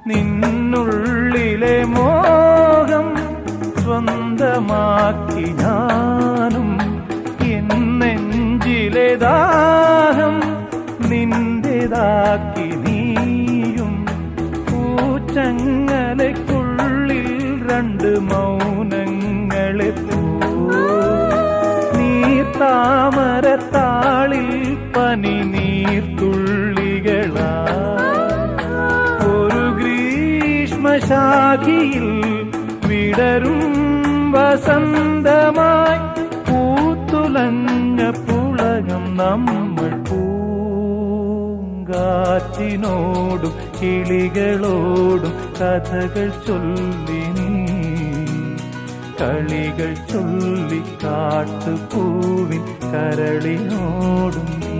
നിന്നുള്ളിലെ മോഹം സ്വന്തമാക്കി ഞാനും, എൻ നെഞ്ചിലെ ദാഹം നിന്റേതാക്കി നീയും. പൂച്ചങ്ങലയ്ക്കുള്ളിൽ രണ്ട് മൗനങ്ങളെ നീർത്താമരത്താളിൽ പനി നീർത്തുള്ളികളാ. ഒരു ഗ്രീഷ്മശാഖിയിൽ വിടരും വസന്തമായി പൂത്തുലഞ്ഞ പുളകം നമ്മൾ. പൂങ്കാറ്റിനോടും കിളികളോടും കഥകൾ ചൊല്ലി നീ, കളികൾ ചൊല്ലി കാട്ടുപൂവിൻ കരളിനോടും നീ.